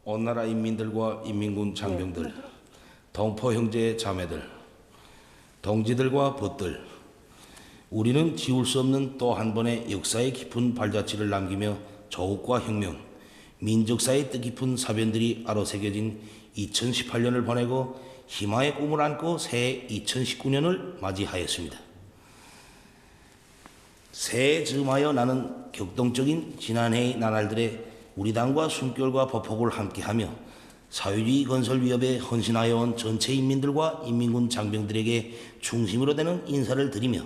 온 나라 인민들과 인민군 장병들, 동포 형제 자매들, 동지들과 벗들, 우리는 지울 수 없는 또 한 번의 역사의 깊은 발자취를 남기며 조국과 혁명, 민족사의 뜻깊은 사변들이 아로새겨진 2018년을 보내고 희망의 꿈을 안고 새해 2019년을 맞이하였습니다. 새해 즈음하여 나는 격동적인 지난해의 나날들의 우리 당과 숨결과 보폭을 함께하며 사회주의 건설 위협에 헌신하여 온 전체 인민들과 인민군 장병들에게 중심으로 되는 인사를 드리며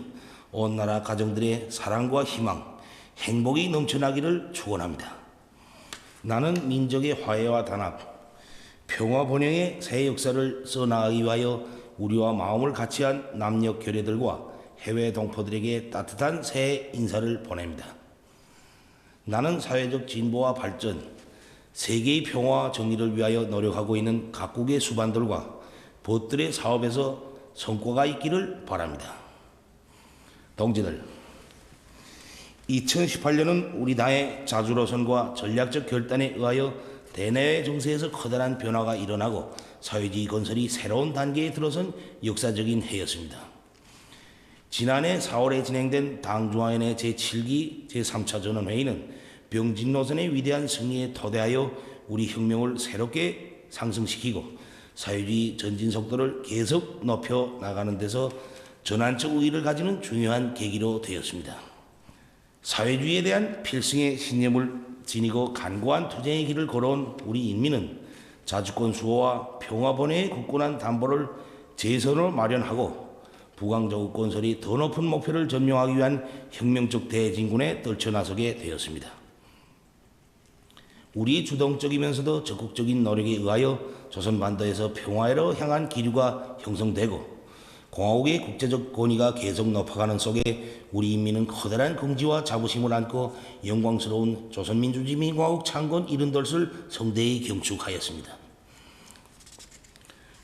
온 나라 가정들의 사랑과 희망, 행복이 넘쳐나기를 축원합니다. 나는 민족의 화해와 단합, 평화 번영의 새 역사를 써나가기 위하여 우리와 마음을 같이한 남녀 결례들과 해외 동포들에게 따뜻한 새해 인사를 보냅니다. 나는 사회적 진보와 발전, 세계의 평화와 정의를 위하여 노력하고 있는 각국의 수반들과 벗들의 사업에서 성과가 있기를 바랍니다. 동지들, 2018년은 우리 당의 자주로선과 전략적 결단에 의하여 대내외 정세에서 커다란 변화가 일어나고 사회주의 건설이 새로운 단계에 들어선 역사적인 해였습니다. 지난해 4월에 진행된 당중앙위원회 제7기 제3차 전원회의는 병진 노선의 위대한 승리에 토대하여 우리 혁명을 새롭게 상승시키고 사회주의 전진 속도를 계속 높여 나가는 데서 전환적 의의를 가지는 중요한 계기로 되었습니다. 사회주의에 대한 필승의 신념을 지니고 간고한 투쟁의 길을 걸어온 우리 인민은 자주권 수호와 평화 번영의 굳건한 담보를 재선으로 마련하고 부강조국 건설이 더 높은 목표를 점령하기 위한 혁명적 대진군에 떨쳐나서게 되었습니다. 우리 주동적이면서도 적극적인 노력에 의하여 조선반도에서 평화로 향한 기류가 형성되고 공화국의 국제적 권위가 계속 높아가는 속에 우리 인민은 커다란 긍지와 자부심을 안고 영광스러운 조선민주주의민주공화국 창건 70돌을 성대히 경축하였습니다.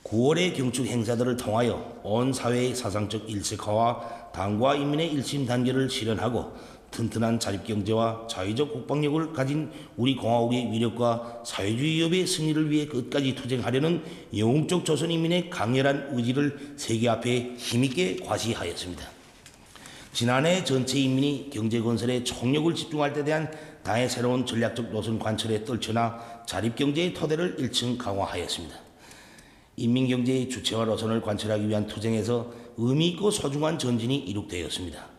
9월의 경축 행사들을 통하여 온 사회의 사상적 일색화와 당과 인민의 일심 단결을 실현하고 튼튼한 자립경제와 자유적 국방력을 가진 우리 공화국의 위력과 사회주의 위협의 승리를 위해 끝까지 투쟁하려는 영웅적 조선인민의 강렬한 의지를 세계 앞에 힘있게 과시하였습니다. 지난해 전체 인민이 경제건설에 총력을 집중할 때 대한 당의 새로운 전략적 노선 관철에 떨쳐나 자립경제의 토대를 1층 강화하였습니다. 인민경제의 주체와 노선을 관철하기 위한 투쟁에서 의미있고 소중한 전진이 이룩되었습니다.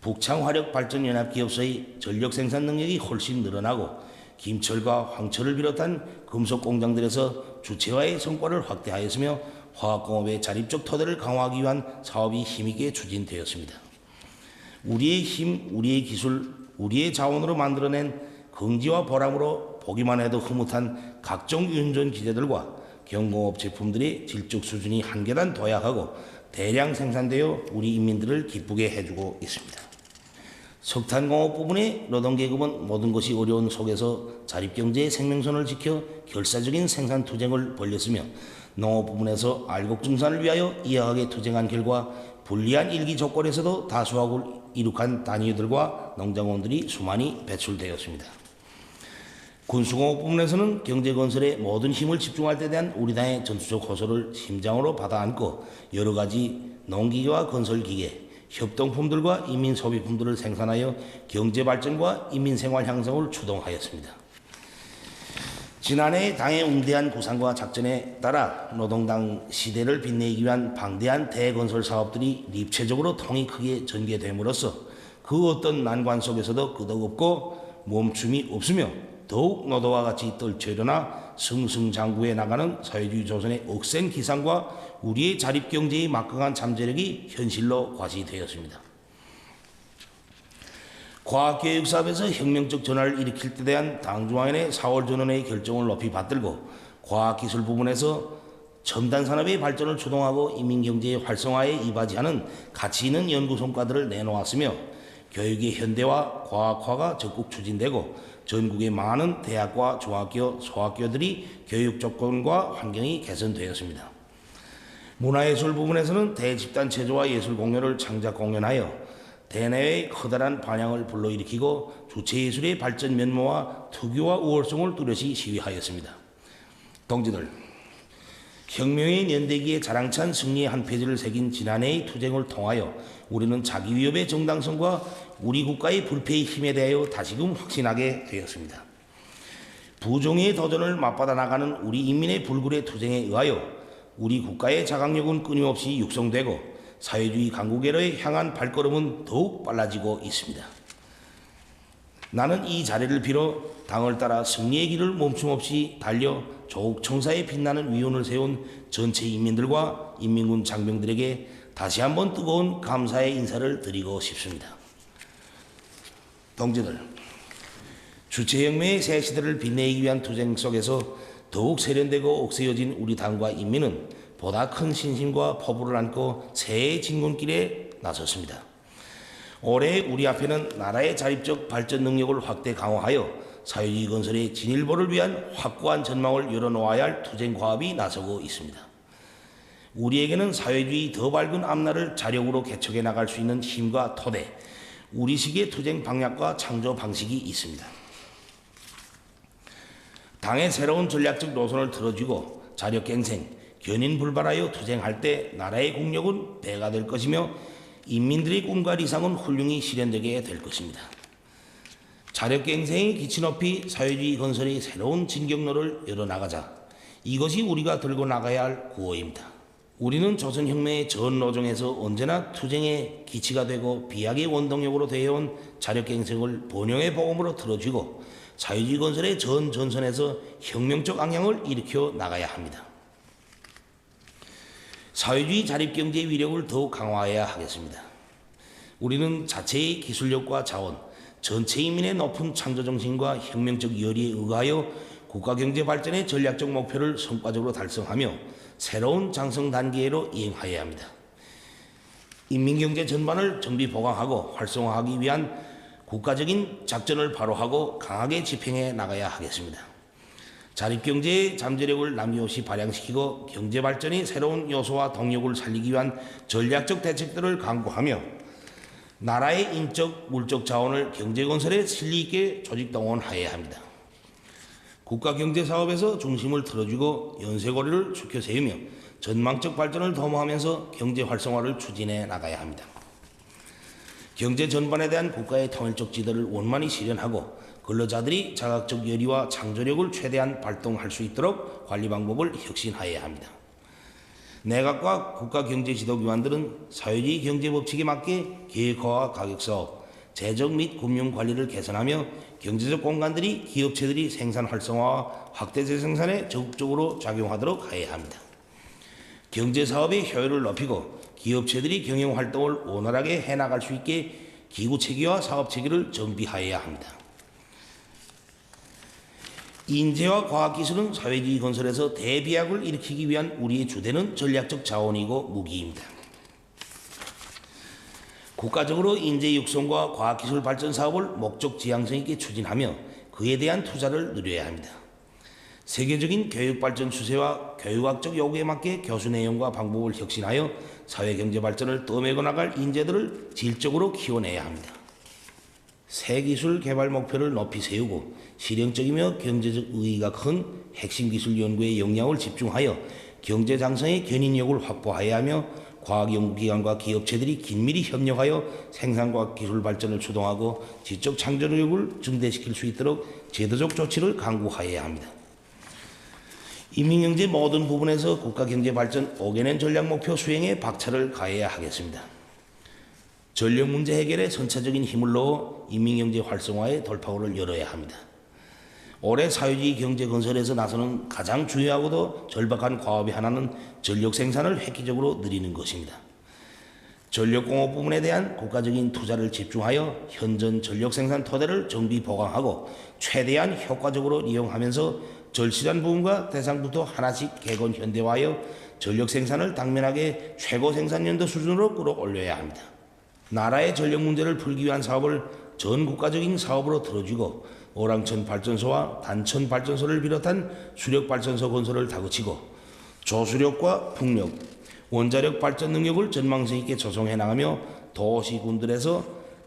북창화력발전연합기업소의 전력생산 능력이 훨씬 늘어나고 김철과 황철을 비롯한 금속공장들에서 주체화의 성과를 확대하였으며 화학공업의 자립적 토대를 강화하기 위한 사업이 힘있게 추진되었습니다. 우리의 힘, 우리의 기술, 우리의 자원으로 만들어낸 긍지와 보람으로 보기만 해도 흐뭇한 각종 유전전 기제들과 경공업 제품들의 질적 수준이 한 계단 도약하고 대량 생산되어 우리 인민들을 기쁘게 해주고 있습니다. 석탄공업 부분의 노동계급은 모든 것이 어려운 속에서 자립경제의 생명선을 지켜 결사적인 생산 투쟁을 벌였으며 농업 부분에서 알곡증산을 위하여 이하하게 투쟁한 결과 불리한 일기 조건에서도 다수학을 이룩한 단위들과 농장원들이 수많이 배출되었습니다. 군수공업 부문에서는 경제건설에 모든 힘을 집중할 때 대한 우리 당의 전투적 호소를 심장으로 받아 안고 여러 가지 농기계와 건설기계, 협동품들과 인민소비품들을 생산하여 경제발전과 인민생활 향상을 추동하였습니다. 지난해 당의 웅대한 구상과 작전에 따라 노동당 시대를 빛내기 위한 방대한 대건설 사업들이 입체적으로 통이 크게 전개됨으로써 그 어떤 난관 속에서도 끄덕없고 멈춤이 없으며 더욱 노도와 같이 떨쳐 일어나 승승장구해 나가는 사회주의 조선의 억센 기상과 우리의 자립경제의 막강한 잠재력이 현실로 과시되었습니다. 과학교육 사업에서 혁명적 전환을 일으킬 때 대한 당중앙위원회 4월 전원회의 결정을 높이 받들고 과학기술 부분에서 첨단 산업의 발전을 추동하고 인민경제의 활성화에 이바지하는 가치 있는 연구 성과들을 내놓았으며 교육의 현대화, 과학화가 적극 추진되고 전국의 많은 대학과 중학교, 소학교들이 교육 조건과 환경이 개선되었습니다. 문화예술 부분에서는 대집단 체조와 예술 공연을 창작 공연하여 대내외의 커다란 반향을 불러일으키고 주체예술의 발전 면모와 특유와 우월성을 뚜렷이 시위하였습니다. 동지들, 혁명의 연대기에 자랑찬 승리의 한 페이지를 새긴 지난해의 투쟁을 통하여 우리는 자기 위협의 정당성과 우리 국가의 불패의 힘에 대하여 다시금 확신하게 되었습니다. 부정의 도전을 맞받아 나가는 우리 인민의 불굴의 투쟁에 의하여 우리 국가의 자강력은 끊임없이 육성되고 사회주의 강국에로 향한 발걸음은 더욱 빨라지고 있습니다. 나는 이 자리를 빌어 당을 따라 승리의 길을 멈춤없이 달려 조국 청사에 빛나는 위운을 세운 전체 인민들과 인민군 장병들에게 다시 한번 뜨거운 감사의 인사를 드리고 싶습니다. 동지들, 주체혁명의 새 시대를 빛내기 위한 투쟁 속에서 더욱 세련되고 억세여진 우리 당과 인민은 보다 큰 신심과 포부를 안고 새해의 진군길에 나섰습니다. 올해 우리 앞에는 나라의 자립적 발전 능력을 확대 강화하여 사회주의 건설의 진일보를 위한 확고한 전망을 열어놓아야 할 투쟁 과업이 나서고 있습니다. 우리에게는 사회주의 더 밝은 앞날을 자력으로 개척해 나갈 수 있는 힘과 토대, 우리식의 투쟁 방향과 창조 방식이 있습니다. 당의 새로운 전략적 노선을 틀어주고 자력갱생, 견인불발하여 투쟁할 때 나라의 국력은 배가 될 것이며 인민들의 꿈과理想은 훌륭히 실현되게 될 것입니다. 자력갱생의 기치 높이 사회주의 건설의 새로운 진격로를 열어나가자. 이것이 우리가 들고 나가야 할 구호입니다. 우리는 조선혁명의 전 노정에서 언제나 투쟁의 기치가 되고 비약의 원동력으로 되어온 자력갱생을 번영의 복음으로 틀어주고 사회주의 건설의 전 전선에서 혁명적 악량을 일으켜 나가야 합니다. 사회주의 자립경제의 위력을 더욱 강화해야 하겠습니다. 우리는 자체의 기술력과 자원, 전체 인민의 높은 창조정신과 혁명적 열의에 의하여 국가경제 발전의 전략적 목표를 성과적으로 달성하며 새로운 장성 단계로 이행하여야 합니다. 인민경제 전반을 정비 보강하고 활성화하기 위한 국가적인 작전을 바로하고 강하게 집행해 나가야 하겠습니다. 자립경제의 잠재력을 남김없이 발양시키고 경제발전의 새로운 요소와 동력을 살리기 위한 전략적 대책들을 강구하며 나라의 인적, 물적 자원을 경제건설에 실리있게 조직동원하여야 합니다. 국가경제사업에서 중심을 틀어주고 연쇄고리를 축혀 세우며 전망적 발전을 도모하면서 경제활성화를 추진해 나가야 합니다. 경제 전반에 대한 국가의 통일적 지도를 원만히 실현하고 근로자들이 자각적 열의와 창조력을 최대한 발동할 수 있도록 관리 방법을 혁신하여야 합니다. 내각과 국가경제지도기관들은 사회주의 경제법칙에 맞게 계획화와 가격사업, 재정 및 금융관리를 개선하며 경제적 공간들이 기업체들이 생산 활성화와 확대 재생산에 적극적으로 작용하도록 하여야 합니다. 경제사업의 효율을 높이고 기업체들이 경영활동을 원활하게 해나갈 수 있게 기구체계와 사업체계를 정비하여야 합니다. 인재와 과학기술은 사회주의 건설에서 대비약을 일으키기 위한 우리의 주되는 전략적 자원이고 무기입니다. 국가적으로 인재 육성과 과학기술 발전 사업을 목적 지향성 있게 추진하며 그에 대한 투자를 늘려야 합니다. 세계적인 교육 발전 추세와 교육학적 요구에 맞게 교수 내용과 방법을 혁신하여 사회경제 발전을 떠매고 나갈 인재들을 질적으로 키워내야 합니다. 새 기술 개발 목표를 높이 세우고 실용적이며 경제적 의의가 큰 핵심 기술 연구에 역량을 집중하여 경제 장성의 견인력을 확보해야 하며 과학연구기관과 기업체들이 긴밀히 협력하여 생산과학 기술 발전을 추동하고 지적 창조력을 증대시킬 수 있도록 제도적 조치를 강구하여야 합니다. 인민경제 모든 부분에서 국가경제발전 5개년 전략목표 수행에 박차를 가해야 하겠습니다. 전력 문제 해결에 선차적인 힘을 넣어 인민경제 활성화의 돌파구를 열어야 합니다. 올해 사회주의 경제 건설에서 나서는 가장 중요하고도 절박한 과업의 하나는 전력 생산을 획기적으로 늘리는 것입니다. 전력공업 부분에 대한 국가적인 투자를 집중하여 현존 전력 생산 토대를 정비 보강하고 최대한 효과적으로 이용하면서 절실한 부분과 대상부터 하나씩 개건 현대화하여 전력 생산을 당면하게 최고 생산 연도 수준으로 끌어올려야 합니다. 나라의 전력 문제를 풀기 위한 사업을 전 국가적인 사업으로 들어주고 오랑천 발전소와 단천 발전소를 비롯한 수력 발전소 건설을 다그치고 조수력과 풍력, 원자력 발전 능력을 전망성 있게 조성해 나가며 도시군들에서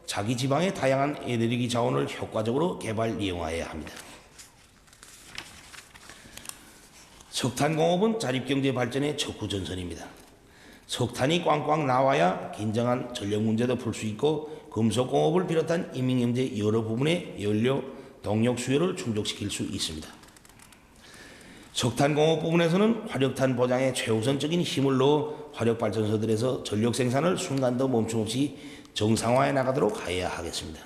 자기 지방의 다양한 에너지 자원을 효과적으로 개발 이용하여야 합니다. 석탄공업은 자립경제 발전의 척후전선입니다. 석탄이 꽝꽝 나와야 긴장한 전력 문제도 풀 수 있고 금속공업을 비롯한 인민경제 여러 부분의 연료, 동력 수요를 충족시킬 수 있습니다. 석탄공업 부분에서는 화력탄 보장에 최우선적인 힘을 넣어 화력발전소들에서 전력 생산을 순간도 멈춤없이 정상화해 나가도록 하여야 하겠습니다.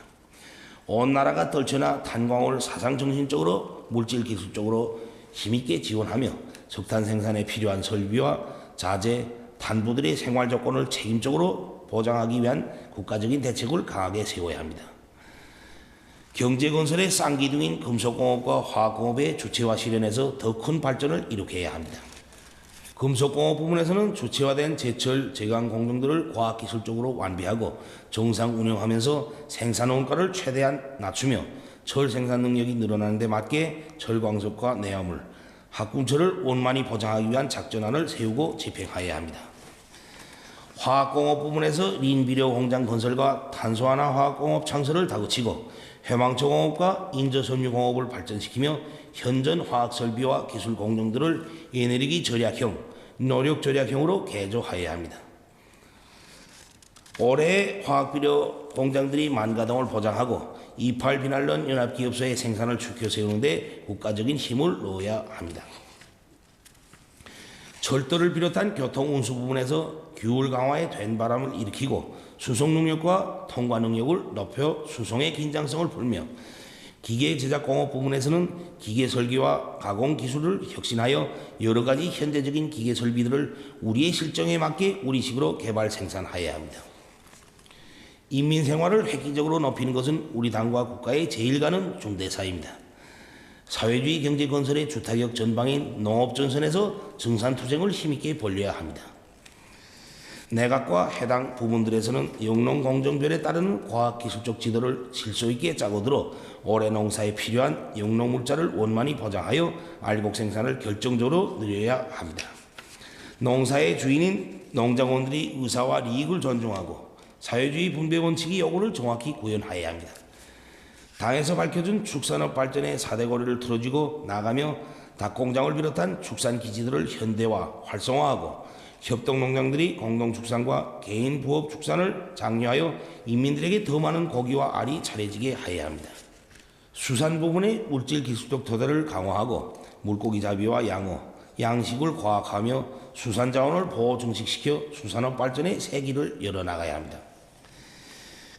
온 나라가 떨쳐나 탄광을 사상정신적으로 물질기술적으로 힘있게 지원하며 석탄 생산에 필요한 설비와 자재, 탄부들의 생활 조건을 책임적으로 보장하기 위한 국가적인 대책을 강하게 세워야 합니다. 경제건설의 쌍기둥인 금속공업과 화학공업의 주체화 실현에서 더 큰 발전을 이룩해야 합니다. 금속공업 부분에서는 주체화된 제철, 제강 공정들을 과학기술적으로 완비하고 정상 운영하면서 생산 원가를 최대한 낮추며 철 생산 능력이 늘어나는 데 맞게 철광석과 내화물, 합금철을 원만히 보장하기 위한 작전안을 세우고 집행하여야 합니다. 화학공업 부분에서 린비료 공장 건설과 탄소화나 화학공업 창설을 다그치고 회망초공업과 인저섬유공업을 발전시키며 현전 화학설비와 기술 공정들을 에너지 절약형, 노력 절약형으로 개조하여야 합니다. 올해 화학비료 공장들이 만가동을 보장하고 28 비날론 연합기업소의 생산을 추켜 세우는 데 국가적인 힘을 넣어야 합니다. 철도를 비롯한 교통운수 부분에서 규율 강화에 된 바람을 일으키고 수송 능력과 통과 능력을 높여 수송의 긴장성을 풀며 기계 제작 공업 부분에서는 기계 설계와 가공 기술을 혁신하여 여러 가지 현대적인 기계 설비들을 우리의 실정에 맞게 우리식으로 개발 생산하여야 합니다. 인민 생활을 획기적으로 높이는 것은 우리 당과 국가의 제일가는 중대사입니다. 사회주의 경제 건설의 주타격 전방인 농업전선에서 증산투쟁을 힘있게 벌려야 합니다. 내각과 해당 부문들에서는 영농공정별에 따르는 과학기술적 지도를 질서 있게 짜고 들어 올해 농사에 필요한 영농물자를 원만히 보장하여 알곡 생산을 결정적으로 늘려야 합니다. 농사의 주인인 농장원들이 의사와利益을 존중하고 사회주의 분배 원칙의 요구를 정확히 구현하여야 합니다. 당에서 밝혀준 축산업 발전의 4대 고리를 틀어쥐고 나가며 닭공장을 비롯한 축산기지들을 현대화, 활성화하고 협동농장들이 공동축산과 개인 부업 축산을 장려하여 인민들에게 더 많은 고기와 알이 차려지게 하여야 합니다. 수산 부분의 물질기술적 토대를 강화하고 물고기 잡이와 양어, 양식을 과학하며 수산자원을 보호 증식시켜 수산업 발전의 새 길을 열어나가야 합니다.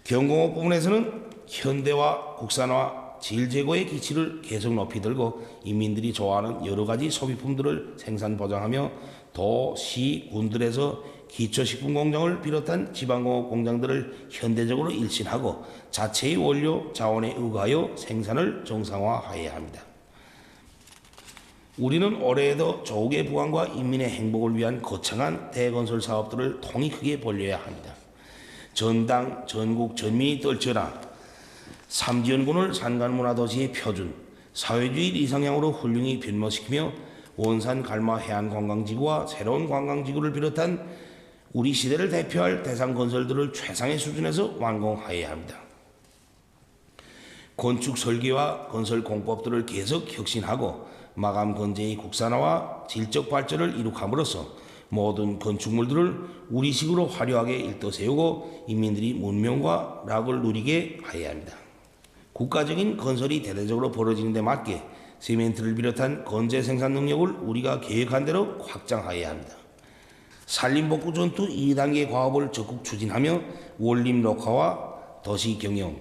경공업 부분에서는 현대화, 국산화, 질 제고의 기치를 계속 높이 들고 인민들이 좋아하는 여러 가지 소비품들을 생산 보장하며 도, 시, 군들에서 기초식품 공장을 비롯한 지방공업 공장들을 현대적으로 일신하고 자체의 원료 자원에 의거하여 생산을 정상화하여야 합니다. 우리는 올해에도 조국의 부강과 인민의 행복을 위한 거창한 대건설 사업들을 통이 크게 벌려야 합니다. 전당, 전국, 전민이 떨쳐라 삼지연군을 산간문화도시의 표준, 사회주의 이상향으로 훌륭히 변모시키며 원산 갈마 해안관광지구와 새로운 관광지구를 비롯한 우리 시대를 대표할 대상 건설들을 최상의 수준에서 완공하여야 합니다. 건축 설계와 건설 공법들을 계속 혁신하고 마감 건재의 국산화와 질적 발전을 이룩함으로써 모든 건축물들을 우리식으로 화려하게 일떠세우고 인민들이 문명과 락을 누리게 하여야 합니다. 국가적인 건설이 대대적으로 벌어지는 데 맞게 시멘트를 비롯한 건재 생산 능력을 우리가 계획한 대로 확장하여야 합니다. 산림복구 전투 2단계 과업을 적극 추진하며 원림 녹화와 도시 경영,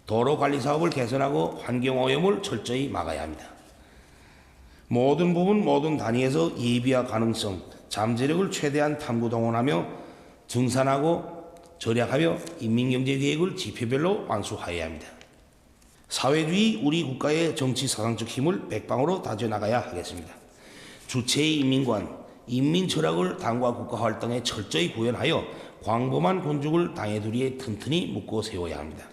도로 관리 사업을 개선하고 환경 오염을 철저히 막아야 합니다. 모든 부분 모든 단위에서 예비화 가능성, 잠재력을 최대한 탐구 동원하며 증산하고 절약하며 인민경제 계획을 지표별로 완수하여야 합니다. 사회주의 우리 국가의 정치 사상적 힘을 백방으로 다져나가야 하겠습니다. 주체의 인민관, 인민 철학을 당과 국가 활동에 철저히 구현하여 광범한 군족을 당의 두리에 튼튼히 묶어 세워야 합니다.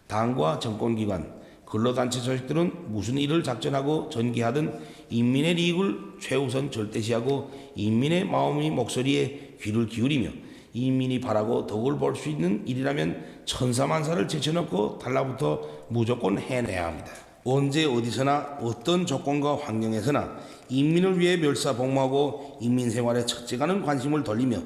당과 정권기관, 근로단체 조직들은 무슨 일을 작전하고 전개하든 인민의利益을 최우선 절대시하고 인민의 마음의 목소리에 귀를 기울이며 인민이 바라고 덕을 볼 수 있는 일이라면 천사만사를 제쳐놓고 달라붙어 무조건 해내야 합니다. 언제 어디서나 어떤 조건과 환경에서나 인민을 위해 멸사복무하고 인민생활에 첫째가는 관심을 돌리며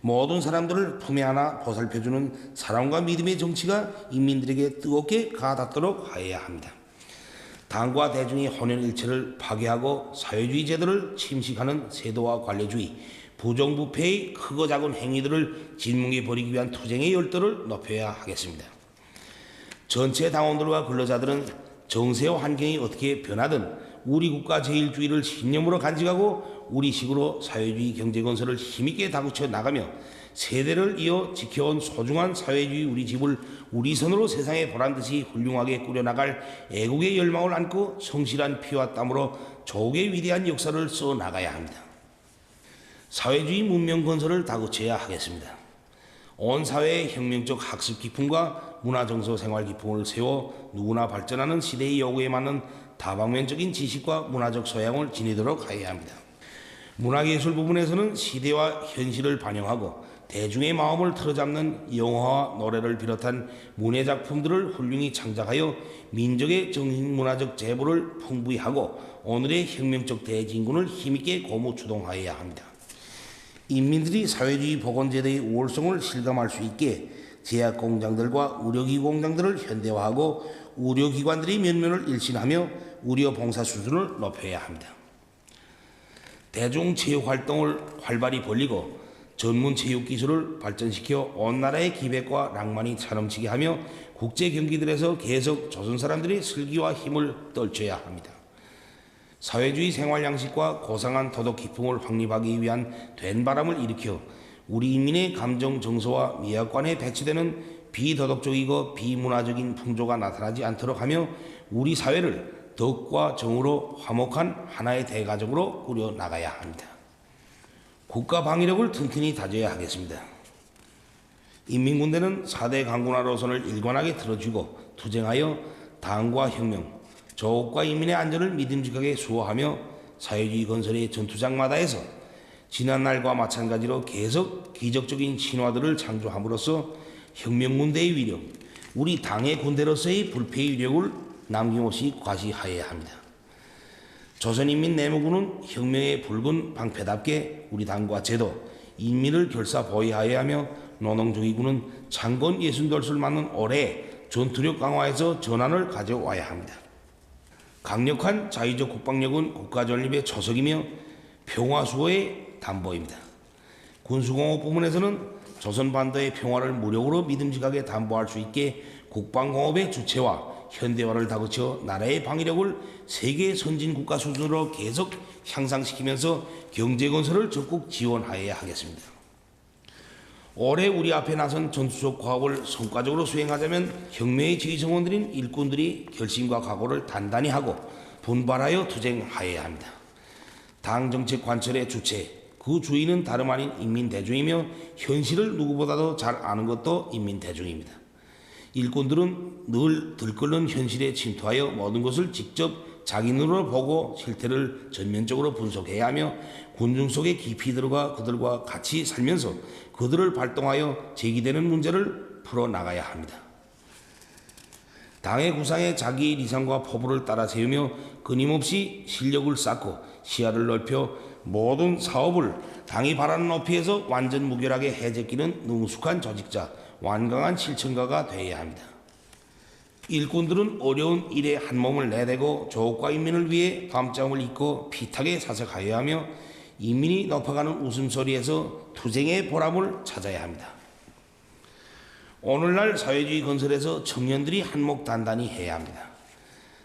모든 사람들을 품에 안아 보살펴주는 사랑과 믿음의 정치가 인민들에게 뜨겁게 가닿도록 하여야 합니다. 당과 대중의 혼연일체를 파괴하고 사회주의 제도를 침식하는 세도와 관료주의, 부정부패의 크고 작은 행위들을 진뭉에 버리기 위한 투쟁의 열도를 높여야 하겠습니다. 전체 당원들과 근로자들은 정세와 환경이 어떻게 변하든 우리 국가 제일주의를 신념으로 간직하고 우리식으로 사회주의 경제건설을 힘있게 다그쳐 나가며 세대를 이어 지켜온 소중한 사회주의 우리 집을 우리 손으로 세상에 보란듯이 훌륭하게 꾸려나갈 애국의 열망을 안고 성실한 피와 땀으로 조국의 위대한 역사를 써나가야 합니다. 사회주의 문명 건설을 다그쳐야 하겠습니다. 온 사회의 혁명적 학습 기풍과 문화정서 생활 기풍을 세워 누구나 발전하는 시대의 요구에 맞는 다방면적인 지식과 문화적 소양을 지니도록 하여야 합니다. 문화예술 부분에서는 시대와 현실을 반영하고 대중의 마음을 틀어잡는 영화와 노래를 비롯한 문예작품들을 훌륭히 창작하여 민족의 정신문화적 재보를 풍부히 하고 오늘의 혁명적 대진군을 힘있게 고무추동하여야 합니다. 인민들이 사회주의 복원제도의 우월성을 실감할 수 있게 제약공장들과 의료기 공장들을 현대화하고 의료기관들의 면면을 일신하며 의료 봉사 수준을 높여야 합니다. 대중체육활동을 활발히 벌리고 전문체육기술을 발전시켜 온 나라의 기백과 낭만이 차넘치게 하며 국제경기들에서 계속 조선 사람들의 슬기와 힘을 떨쳐야 합니다. 사회주의 생활양식과 고상한 도덕 기풍을 확립하기 위한 된바람을 일으켜 우리 인민의 감정 정서와 미학관에 배치되는 비도덕적이고 비문화적인 풍조가 나타나지 않도록 하며 우리 사회를 덕과 정으로 화목한 하나의 대가족으로 꾸려나가야 합니다. 국가 방위력을 튼튼히 다져야 하겠습니다. 인민군대는 4대 강군화 노선을 일관하게 틀어주고 투쟁하여 당과 혁명, 조국과 인민의 안전을 믿음직하게 수호하며 사회주의 건설의 전투장마다에서 지난날과 마찬가지로 계속 기적적인 신화들을 창조함으로써 혁명군대의 위력, 우리 당의 군대로서의 불패의 위력을 남김없이 과시하여야 합니다. 조선인민내무군은 혁명의 붉은 방패답게 우리 당과 제도, 인민을 결사 보위하여야 하며 노동정의군은 창건 60돌을 맞는 올해 전투력 강화에서 전환을 가져와야 합니다. 강력한 자유적 국방력은 국가전립의 초석이며 평화수호의 담보입니다. 군수공업 부문에서는 조선반도의 평화를 무력으로 믿음직하게 담보할 수 있게 국방공업의 주체와 현대화를 다그쳐 나라의 방위력을 세계 선진국가 수준으로 계속 향상시키면서 경제건설을 적극 지원하여야 하겠습니다. 올해 우리 앞에 나선 전투적 과업을 성과적으로 수행하자면 혁명의 지휘성원들인 일꾼들이 결심과 각오를 단단히 하고 분발하여 투쟁하여야 합니다. 당정책 관철의 주체, 그 주인은 다름 아닌 인민대중이며 현실을 누구보다도 잘 아는 것도 인민대중입니다. 일꾼들은 늘 들끓는 현실에 침투하여 모든 것을 직접 자기 눈으로 보고 실태를 전면적으로 분석해야 하며 군중 속에 깊이 들어가 그들과 같이 살면서 그들을 발동하여 제기되는 문제를 풀어나가야 합니다. 당의 구상에 자기의理想과 포부를 따라 세우며 끊임없이 실력을 쌓고 시야를 넓혀 모든 사업을 당이 바라는 높이에서 완전 무결하게 해제끼는 능숙한 조직자, 완강한 실천가가 되어야 합니다. 일꾼들은 어려운 일에 한 몸을 내대고 조국과 인민을 위해 감정을 잊고 피타게 사색하여야 하며 인민이 높아가는 웃음소리에서 투쟁의 보람을 찾아야 합니다. 오늘날 사회주의 건설에서 청년들이 한몫 단단히 해야 합니다.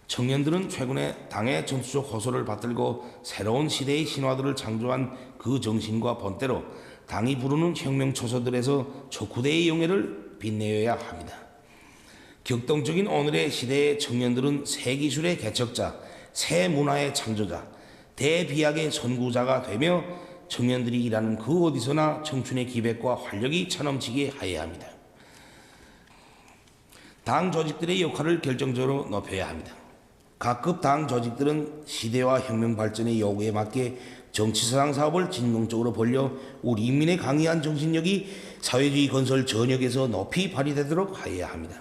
청년들은 최근에 당의 전투적 호소를 받들고 새로운 시대의 신화들을 창조한 그 정신과 본때로 당이 부르는 혁명 초소들에서 척후대의 영예를 빛내어야 합니다. 격동적인 오늘의 시대의 청년들은 새 기술의 개척자, 새 문화의 창조자, 대비약의 선구자가 되며 청년들이 일하는 그 어디서나 청춘의 기백과 활력이 차넘치게 하여야 합니다. 당 조직들의 역할을 결정적으로 높여야 합니다. 각급 당 조직들은 시대와 혁명 발전의 요구에 맞게 정치사상 사업을 진공적으로 벌려 우리 인민의 강인한 정신력이 사회주의 건설 전역에서 높이 발휘되도록 하여야 합니다.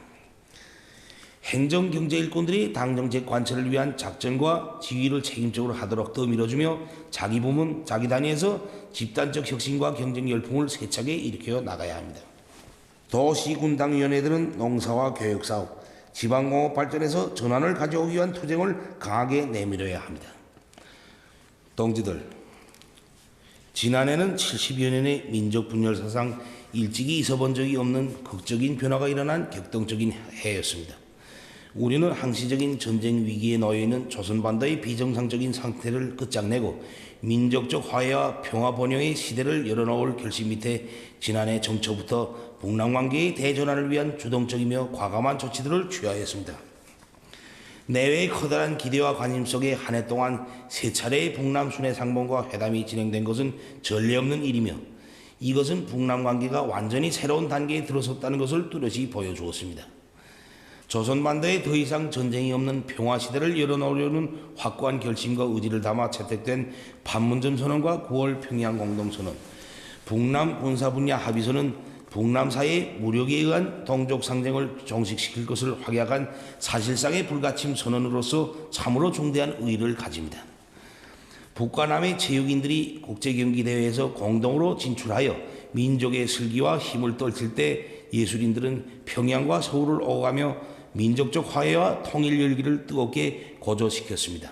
행정 경제 일꾼들이 당 정책 관철을 위한 작전과 지휘를 책임적으로 하도록 더 밀어주며 자기 부문, 자기 단위에서 집단적 혁신과 경쟁 열풍을 세차게 일으켜 나가야 합니다. 도시군당위원회들은 농사와 교육사업, 지방공업 발전에서 전환을 가져오기 위한 투쟁을 강하게 내밀어야 합니다. 동지들, 지난해는 70여 년의 민족분열 사상 일찍이 있어본 적이 없는 극적인 변화가 일어난 격동적인 해였습니다. 우리는 항시적인 전쟁 위기에 놓여있는 조선반도의 비정상적인 상태를 끝장내고 민족적 화해와 평화 번영의 시대를 열어놓을 결심 밑에 지난해 정초부터 북남관계의 대전환을 위한 주동적이며 과감한 조치들을 취하였습니다. 내외의 커다란 기대와 관심 속에 한 해 동안 세 차례의 북남 순회 상봉과 회담이 진행된 것은 전례 없는 일이며 이것은 북남관계가 완전히 새로운 단계에 들어섰다는 것을 뚜렷이 보여주었습니다. 조선반도에 더 이상 전쟁이 없는 평화시대를 열어놓으려는 확고한 결심과 의지를 담아 채택된 판문점 선언과 9월 평양 공동선언, 북남 군사분야 합의서는 북남 사이의 무력에 의한 동족 상쟁을 종식시킬 것을 확약한 사실상의 불가침 선언으로서 참으로 중대한 의의를 가집니다. 북과 남의 체육인들이 국제경기대회에서 공동으로 진출하여 민족의 슬기와 힘을 떨칠 때 예술인들은 평양과 서울을 오가며 민족적 화해와 통일 열기를 뜨겁게 고조시켰습니다.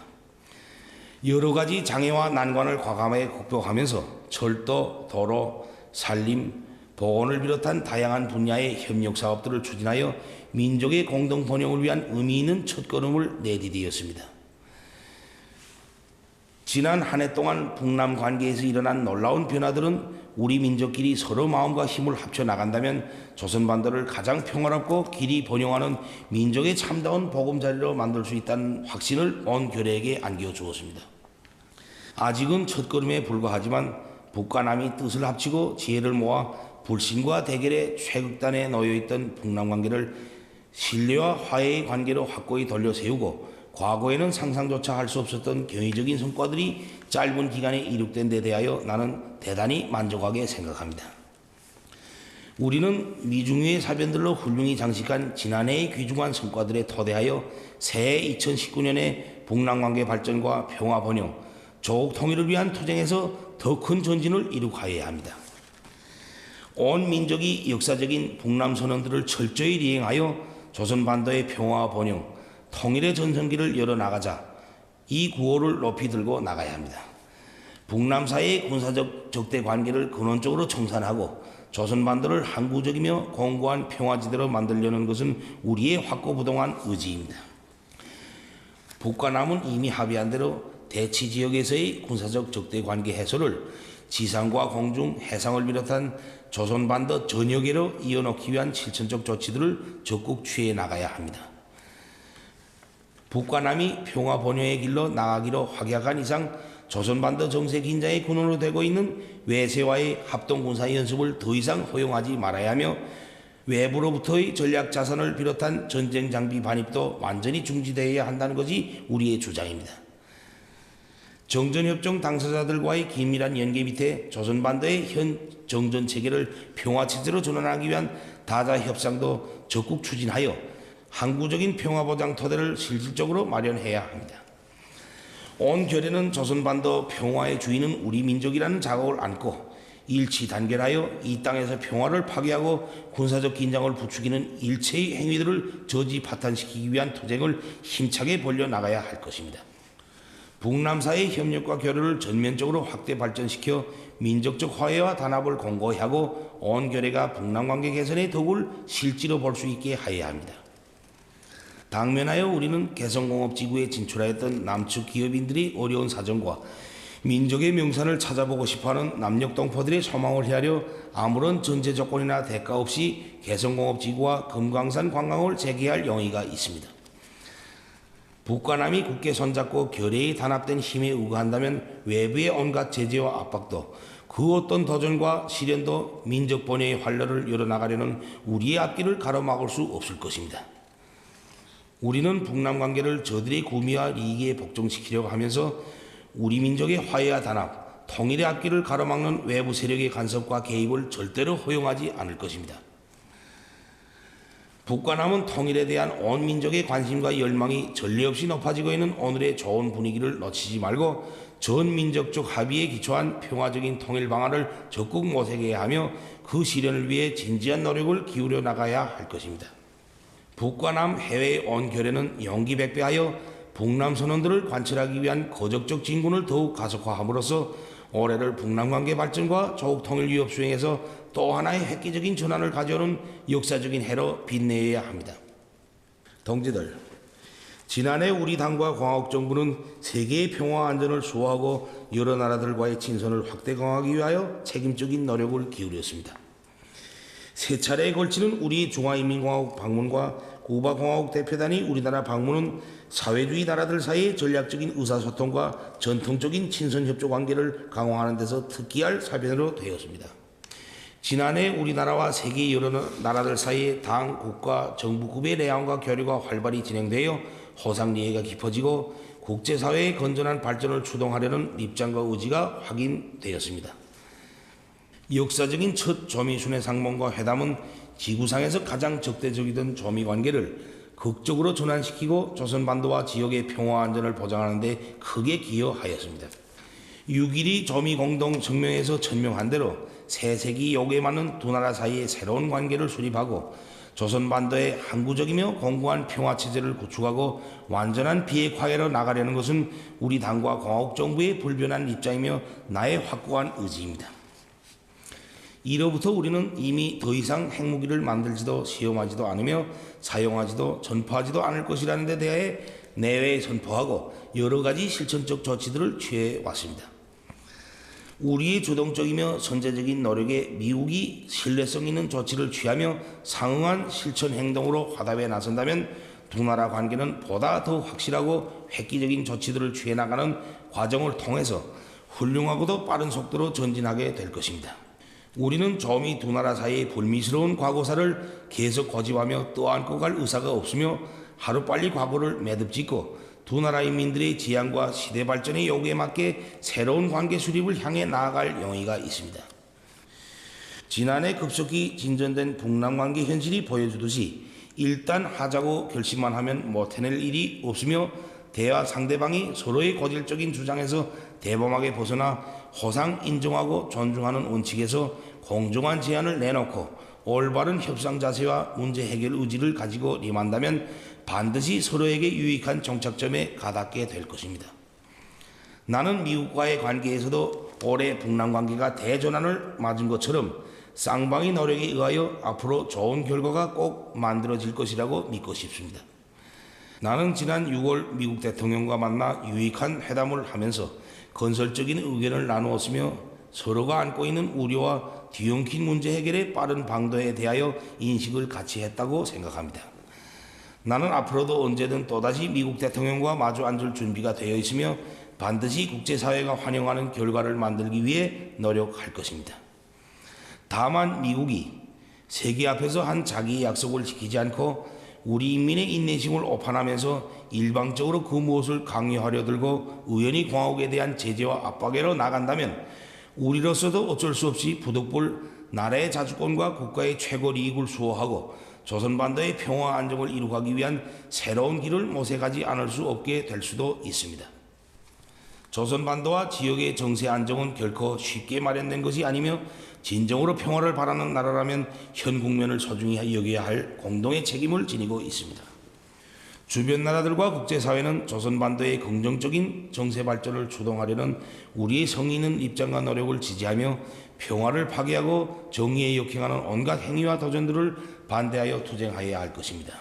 여러 가지 장애와 난관을 과감하게 극복하면서 철도, 도로, 산림, 보건을 비롯한 다양한 분야의 협력 사업들을 추진하여 민족의 공동 번영을 위한 의미 있는 첫걸음을 내디디었습니다. 지난 한 해 동안 북남 관계에서 일어난 놀라운 변화들은 우리 민족끼리 서로 마음과 힘을 합쳐 나간다면 조선반도를 가장 평화롭고 길이 번영하는 민족의 참다운 보금자리로 만들 수 있다는 확신을 온 결의에게 안겨주었습니다. 아직은 첫걸음에 불과하지만 북과 남이 뜻을 합치고 지혜를 모아 불신과 대결의 최극단에 놓여있던 북남 관계를 신뢰와 화해의 관계로 확고히 돌려 세우고 과거에는 상상조차 할 수 없었던 경이적인 성과들이 짧은 기간에 이룩된 데 대하여 나는 대단히 만족하게 생각합니다. 우리는 미중유의 사변들로 훌륭히 장식한 지난해의 귀중한 성과들에 토대하여 새해 2019년의 북남관계 발전과 평화 번영, 조국 통일을 위한 투쟁에서 더 큰 전진을 이룩하여야 합니다. 온 민족이 역사적인 북남 선언들을 철저히 이행하여 조선반도의 평화와 번영, 통일의 전성기를 열어나가자 이 구호를 높이 들고 나가야 합니다. 북남 사이의 군사적 적대 관계를 근원적으로 청산하고 조선반도를 항구적이며 공고한 평화지대로 만들려는 것은 우리의 확고부동한 의지입니다. 북과 남은 이미 합의한 대로 대치지역에서의 군사적 적대 관계 해소를 지상과 공중, 해상을 비롯한 조선반도 전역으로 이어놓기 위한 실천적 조치들을 적극 취해 나가야 합니다. 북과 남이 평화 번영의 길로 나아가기로 확약한 이상 조선반도 정세 긴장의 근원으로 되고 있는 외세와의 합동군사 연습을 더 이상 허용하지 말아야 하며 외부로부터의 전략 자산을 비롯한 전쟁 장비 반입도 완전히 중지되어야 한다는 것이 우리의 주장입니다. 정전협정 당사자들과의 긴밀한 연계 밑에 조선반도의 현 정전체계를 평화체제로 전환하기 위한 다자협상도 적극 추진하여 항구적인 평화보장 토대를 실질적으로 마련해야 합니다. 온 결의는 조선반도 평화의 주인은 우리 민족이라는 자각을 안고 일치 단결하여 이 땅에서 평화를 파괴하고 군사적 긴장을 부추기는 일체의 행위들을 저지 파탄시키기 위한 투쟁을 힘차게 벌려나가야 할 것입니다. 북남 사이의 협력과 교류를 전면적으로 확대 발전시켜 민족적 화해와 단합을 공고히 하고 온 결의가 북남 관계 개선의 덕을 실제로 볼 수 있게 하여야 합니다. 당면하여 우리는 개성공업지구에 진출하였던 남측 기업인들이 어려운 사정과 민족의 명산을 찾아보고 싶어하는 남녘동포들의 소망을 헤아려 아무런 전제 조건이나 대가 없이 개성공업지구와 금강산 관광을 재개할 용의가 있습니다. 북과 남이 굳게 손잡고 결의에 단합된 힘에 우거한다면 외부의 온갖 제재와 압박도 그 어떤 도전과 시련도 민족 번영의 활로를 열어나가려는 우리의 앞길을 가로막을 수 없을 것입니다. 우리는 북남 관계를 저들의 구미와 이익에 복종시키려고 하면서 우리 민족의 화해와 단합, 통일의 앞길을 가로막는 외부 세력의 간섭과 개입을 절대로 허용하지 않을 것입니다. 북과 남은 통일에 대한 온 민족의 관심과 열망이 전례 없이 높아지고 있는 오늘의 좋은 분위기를 놓치지 말고 전 민족적 합의에 기초한 평화적인 통일 방안을 적극 모색해야 하며 그 실현을 위해 진지한 노력을 기울여 나가야 할 것입니다. 북과 남 해외의 온 결연은 용기백배하여 북남 선언들을 관철하기 위한 거적적 진군을 더욱 가속화함으로써 올해를 북남 관계 발전과 조국 통일 위협 수행에서 또 하나의 획기적인 전환을 가져오는 역사적인 해로 빛내야 합니다. 동지들, 지난해 우리 당과 공화국 정부는 세계의 평화와 안전을 수호하고 여러 나라들과의 친선을 확대 강화하기 위하여 책임적인 노력을 기울였습니다. 세 차례에 걸치는 우리 중화인민공화국 방문과 쿠바공화국 대표단이 우리나라 방문은 사회주의 나라들 사이의 전략적인 의사소통과 전통적인 친선협조 관계를 강화하는 데서 특기할 사변으로 되었습니다. 지난해 우리나라와 세계 여러 나라들 사이의 당, 국가, 정부급의 내용과 교류가 활발히 진행되어 호상리해가 깊어지고 국제사회의 건전한 발전을 추동하려는 입장과 의지가 확인되었습니다. 역사적인 첫 조미순회 상봉과 회담은 지구상에서 가장 적대적이던 조미 관계를 극적으로 전환시키고 조선반도와 지역의 평화 안전을 보장하는 데 크게 기여하였습니다. 6.12 조미 공동 성명에서 천명한 대로 새 세기 요구에 맞는 두 나라 사이의 새로운 관계를 수립하고 조선반도의 항구적이며 공고한 평화체제를 구축하고 완전한 비핵화해로 나가려는 것은 우리 당과 공화국 정부의 불변한 입장이며 나의 확고한 의지입니다. 이로부터 우리는 이미 더 이상 핵무기를 만들지도 시험하지도 않으며 사용하지도 전파하지도 않을 것이라는 데 대하여 내외에 선포하고 여러 가지 실천적 조치들을 취해왔습니다. 우리의 주동적이며 선제적인 노력에 미국이 신뢰성 있는 조치를 취하며 상응한 실천 행동으로 화답에 나선다면 두 나라 관계는 보다 더 확실하고 획기적인 조치들을 취해 나가는 과정을 통해서 훌륭하고도 빠른 속도로 전진하게 될 것입니다. 우리는 조미 두 나라 사이의 불미스러운 과거사를 계속 고집하며 떠안고 갈 의사가 없으며 하루빨리 과거를 매듭짓고 두 나라 인민들의 지향과 시대 발전의 요구에 맞게 새로운 관계 수립을 향해 나아갈 용의가 있습니다. 지난해 급속히 진전된 북남 관계 현실이 보여주듯이 일단 하자고 결심만 하면 못 해낼 일이 없으며 대화 상대방이 서로의 고질적인 주장에서 대범하게 벗어나 호상 인정하고 존중하는 원칙에서 공정한 제안을 내놓고 올바른 협상 자세와 문제 해결 의지를 가지고 임한다면 반드시 서로에게 유익한 정착점에 가닿게 될 것입니다. 나는 미국과의 관계에서도 올해 북남 관계가 대전환을 맞은 것처럼 쌍방의 노력에 의하여 앞으로 좋은 결과가 꼭 만들어질 것이라고 믿고 싶습니다. 나는 지난 6월 미국 대통령과 만나 유익한 회담을 하면서 건설적인 의견을 나누었으며 서로가 안고 있는 우려와 뒤엉킨 문제 해결의 빠른 방도에 대하여 인식을 같이 했다고 생각합니다. 나는 앞으로도 언제든 또다시 미국 대통령과 마주 앉을 준비가 되어 있으며 반드시 국제사회가 환영하는 결과를 만들기 위해 노력할 것입니다. 다만 미국이 세계 앞에서 한 자기의 약속을 지키지 않고 우리 인민의 인내심을 오판하면서 일방적으로 그 무엇을 강요하려 들고 우연히 공화국에 대한 제재와 압박으로 나간다면 우리로서도 어쩔 수 없이 부득불 나라의 자주권과 국가의 최고 이익을 수호하고 조선반도의 평화 안정을 이루기 위한 새로운 길을 모색하지 않을 수 없게 될 수도 있습니다. 조선반도와 지역의 정세 안정은 결코 쉽게 마련된 것이 아니며 진정으로 평화를 바라는 나라라면 현 국면을 소중히 여겨야 할 공동의 책임을 지니고 있습니다. 주변 나라들과 국제사회는 조선반도의 긍정적인 정세 발전을 주동하려는 우리의 성의 있는 입장과 노력을 지지하며 평화를 파괴하고 정의에 역행하는 온갖 행위와 도전들을 반대하여 투쟁하여야 할 것입니다.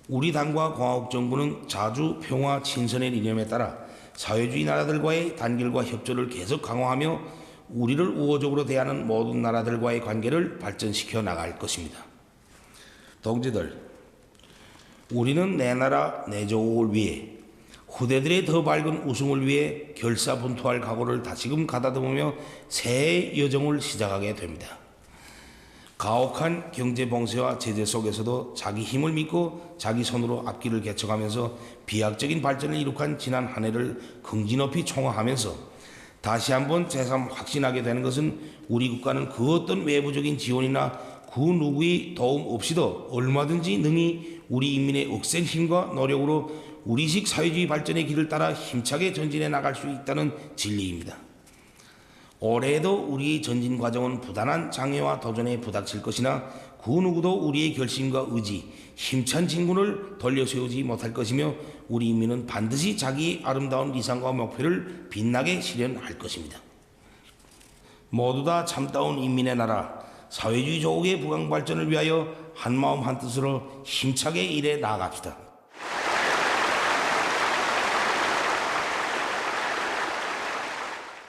우리 당과 공화국 정부는 자주 평화 친선의 이념에 따라 사회주의 나라들과의 단결과 협조를 계속 강화하며 우리를 우호적으로 대하는 모든 나라들과의 관계를 발전시켜 나갈 것입니다. 동지들, 우리는 내 나라 내 조국을 위해 후대들의 더 밝은 웃음을 위해 결사분투할 각오를 다시금 가다듬으며 새해 여정을 시작하게 됩니다. 가혹한 경제 봉쇄와 제재 속에서도 자기 힘을 믿고 자기 손으로 앞길을 개척하면서 비약적인 발전을 이룩한 지난 한 해를 긍지 높이 총화하면서 다시 한번 새삼 확신하게 되는 것은 우리 국가는 그 어떤 외부적인 지원이나 그 누구의 도움 없이도 얼마든지 능히 우리 인민의 억센 힘과 노력으로 우리식 사회주의 발전의 길을 따라 힘차게 전진해 나갈 수 있다는 진리입니다. 올해에도 우리의 전진 과정은 부단한 장애와 도전에 부닥칠 것이나 그 누구도 우리의 결심과 의지, 힘찬 진군을 돌려세우지 못할 것이며 우리 인민은 반드시 자기의 아름다운理想과 목표를 빛나게 실현할 것입니다. 모두 다 참다운 인민의 나라, 사회주의 조국의 부강 발전을 위하여 한마음 한뜻으로 힘차게 일해 나아갑시다.